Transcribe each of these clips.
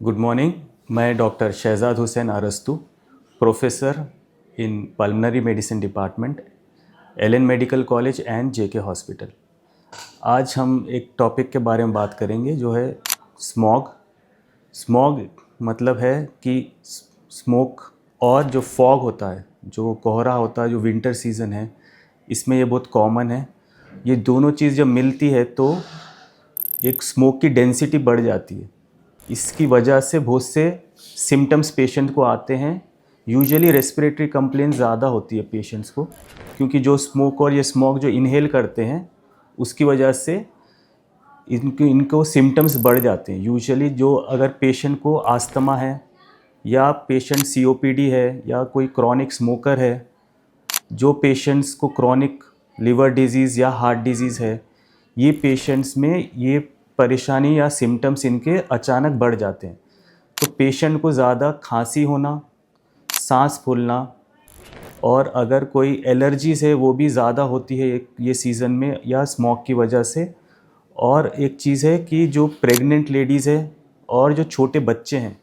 Good morning. मैं doctor Shahzad Hussain Arastu, professor in pulmonary medicine department, Allen medical college and JK hospital. आज हम एक topic के बारे में बात करेंगे जो है स्मॉग। स्मॉग मतलब है कि स्मोक और जो फॉग होता है, जो कोहरा होता है, जो विंटर सीज़न है, इसमें ये बहुत कॉमन है। ये दोनों चीज़ जब मिलती है तो एक स्मोक की डेंसिटी बढ़ जाती है। इसकी वजह से बहुत से सिम्टम्स पेशेंट को आते हैं। यूजुअली रेस्पिरेटरी कंप्लेंट ज़्यादा होती है पेशेंट्स को, क्योंकि जो स्मोक और ये स्मोक जो इनहेल करते हैं उसकी वजह से इनको सिम्टम्स बढ़ जाते हैं। यूजुअली जो अगर पेशेंट को आस्थमा है या पेशेंट सीओपीडी है या कोई क्रॉनिक स्मोकर है, जो पेशेंट्स को क्रॉनिक लिवर डिजीज़ या हार्ट डिजीज़ है, ये पेशेंट्स में ये परेशानी या सिम्टम्स इनके अचानक बढ़ जाते हैं। तो पेशेंट को ज़्यादा खांसी होना, सांस फूलना, और अगर कोई एलर्जीज़ है वो भी ज़्यादा होती है ये सीज़न में या स्मोक की वजह से। और एक चीज़ है कि जो प्रेग्नेंट लेडीज़ है और जो छोटे बच्चे हैं,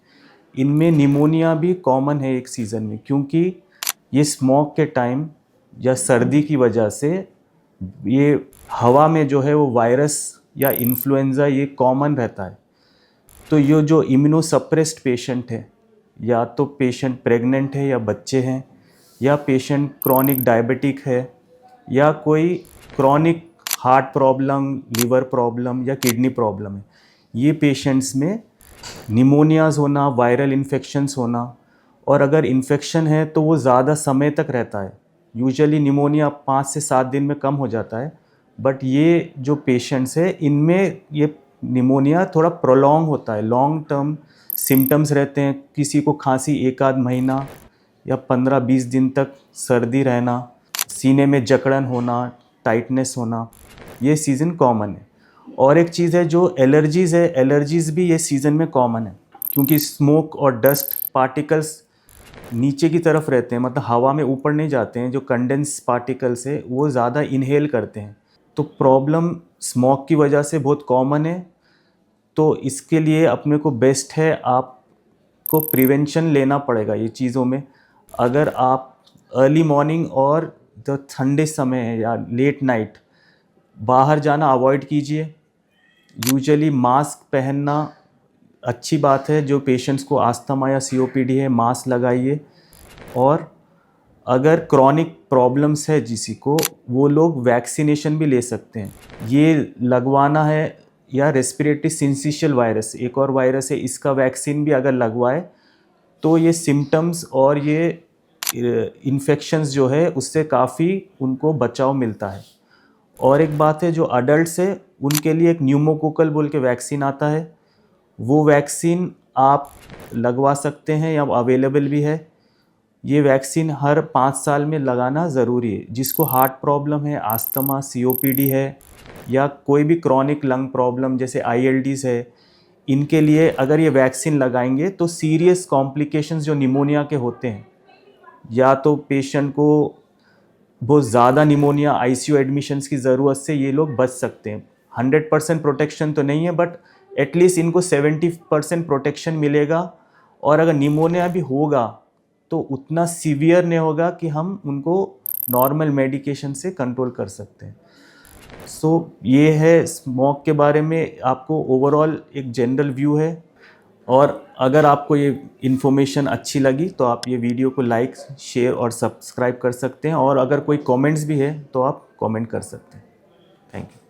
इनमें निमोनिया भी कॉमन है एक सीज़न में, क्योंकि ये स्मोक के टाइम या सर्दी की वजह से ये हवा में जो है वो वायरस या इन्फ्लुएंज़ा ये कॉमन रहता है। तो ये जो इम्यूनोसप्रेस्ड पेशेंट है, या तो पेशेंट प्रेग्नेंट है या बच्चे हैं, या पेशेंट क्रॉनिक डायबिटिक है, या कोई chronic heart problem, liver problem या किडनी प्रॉब्लम है, ये पेशेंट्स में निमोनियाज़ होना, वायरल इन्फेक्शंस होना, और अगर इन्फेक्शन है तो वो ज़्यादा समय तक रहता है। यूजुअली निमोनिया 5 से 7 दिन में कम हो जाता है, बट ये जो पेशेंट्स है इनमें ये निमोनिया थोड़ा प्रोलॉन्ग होता है, लॉन्ग टर्म सिम्टम्स रहते हैं। किसी को खांसी 1 आध महीना या 15-20 दिन तक सर्दी रहना, सीने में जकड़न होना, टाइटनेस होना, ये सीज़न कॉमन है। और एक चीज़ है जो एलर्जीज़ है, एलर्जीज़ भी ये सीज़न में कॉमन है, क्योंकि स्मोक और डस्ट पार्टिकल्स नीचे की तरफ रहते हैं, मतलब हवा में ऊपर नहीं जाते हैं। जो कंडेंस पार्टिकल्स है वो ज़्यादा इनहेल करते हैं, तो प्रॉब्लम स्मोक की वजह से बहुत कॉमन है। तो इसके लिए अपने को बेस्ट है आपको प्रिवेंशन लेना पड़ेगा ये चीज़ों में। अगर आप अर्ली मॉर्निंग और जो ठंडे समय है या लेट नाइट बाहर जाना अवॉइड कीजिए। यूजुअली मास्क पहनना अच्छी बात है। जो पेशेंट्स को आस्थमा या सीओपीडी है, मास्क लगाइए। और अगर क्रॉनिक प्रॉब्लम्स है किसी को, वो लोग वैक्सीनेशन भी ले सकते हैं। ये लगवाना है, या रेस्पिरेटरी सिंसिशियल वायरस, एक और वायरस है, इसका वैक्सीन भी अगर लगवाए तो ये सिम्टम्स और ये इन्फेक्शंस जो है उससे काफ़ी उनको बचाव मिलता है। और एक बात है, जो अडल्ट्स है उनके लिए एक न्यूमोकोकल बोल के वैक्सीन आता है, वो वैक्सीन आप लगवा सकते हैं या अवेलेबल भी है। ये वैक्सीन हर 5 साल में लगाना ज़रूरी है। जिसको हार्ट प्रॉब्लम है, आस्थमा, सीओपीडी है, या कोई भी क्रॉनिक लंग प्रॉब्लम जैसे आईएलडीज है, इनके लिए अगर ये वैक्सीन लगाएंगे तो सीरियस कॉम्प्लिकेशंस जो निमोनिया के होते हैं, या तो पेशेंट को बहुत ज़्यादा निमोनिया, आईसीयू एडमिशन्स की ज़रूरत से ये लोग बच सकते हैं। 100% प्रोटेक्शन तो नहीं है, बट एटलीस्ट इनको 70% प्रोटेक्शन मिलेगा। और अगर निमोनिया भी होगा तो उतना सीवियर नहीं होगा कि हम उनको नॉर्मल मेडिकेशन से कंट्रोल कर सकते हैं। ये है स्मोक के बारे में आपको ओवरऑल एक जनरल व्यू है। और अगर आपको ये इन्फॉर्मेशन अच्छी लगी तो आप ये वीडियो को लाइक, शेयर और सब्सक्राइब कर सकते हैं। और अगर कोई कमेंट्स भी है तो आप कमेंट कर सकते हैं। Thank you.